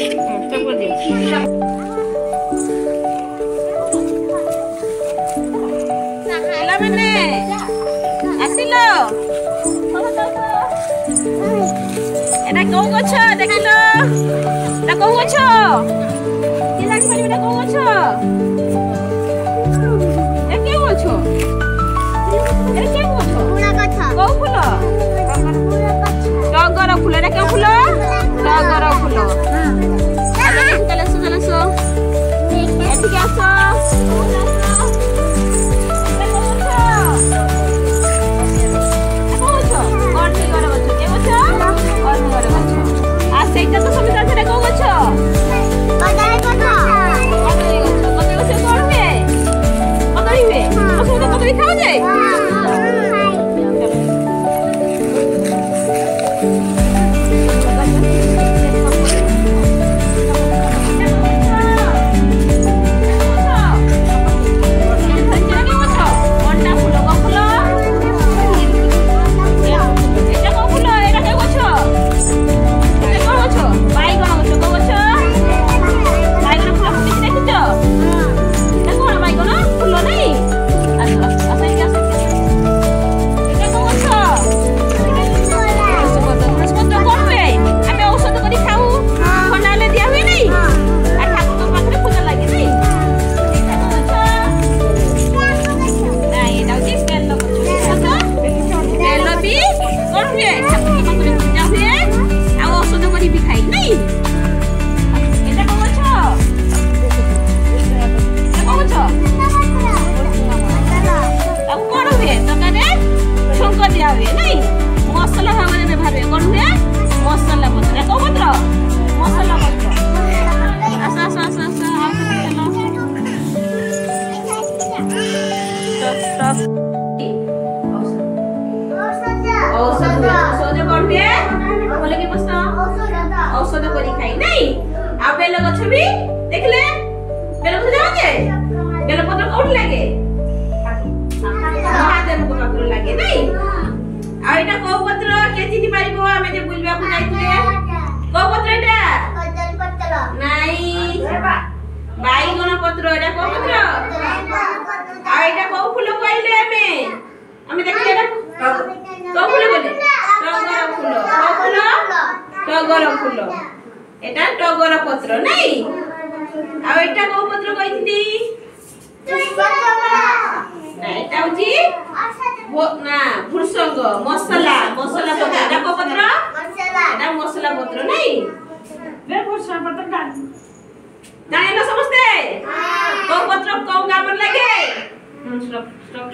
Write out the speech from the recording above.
stop कर दियो पिला माने आसिलो एटा को गछ देखिलो एटा को गछ के जानि पारि एटा को गछ ए के गछ ए के गछ फूल गछ को फूल टगर फूल एटा के फूल टगर फूल चलो चलो सो एठी के आसो ସେଇଟା ତ ସବୁ ତାଥିରେ କୋଉ ଗଛ କଦଳୀ ଗଛ କଦଳୀ ଗଛ କଣ ହୁଏ କଦଳୀ ହୁଏ ସମସ୍ତେ କଦଳୀ ଖାଉଛେ मसला भाव में व्यवहार हुए कौन हुए मसला पत्र को पत्र मसला पत्र आसा आसा आसा आसा स्टॉप औषध औषध कौन हुए बोले कि बस औषध करी खाई नहीं आ बेल गछ भी देखले बेल गछ जाने बेल पत्र कौन लागे महादेव को पत्र लागे नहीं आ एटा को पत्र के चिनि पारिबो आमे जे बुलबा को जाइतले को पत्र एटा कदली पत्र नाही बाईगण पत्र एटा को पत्र आ एटा को फूल कइले आमे देखले एटा को फूल बोले टगर फूल को फूल टगर फूल एटा टगर पत्र नाही आ एटा को पत्र कइथि ना एटा होची वो ना भुसंग मसला मसला पत्र एटा को पत्र मसला एटा मसला पत्र नहीं बे भुसंग पत्र जाने लो समझते हां को पत्र को गामर लागे स्टॉप स्टॉप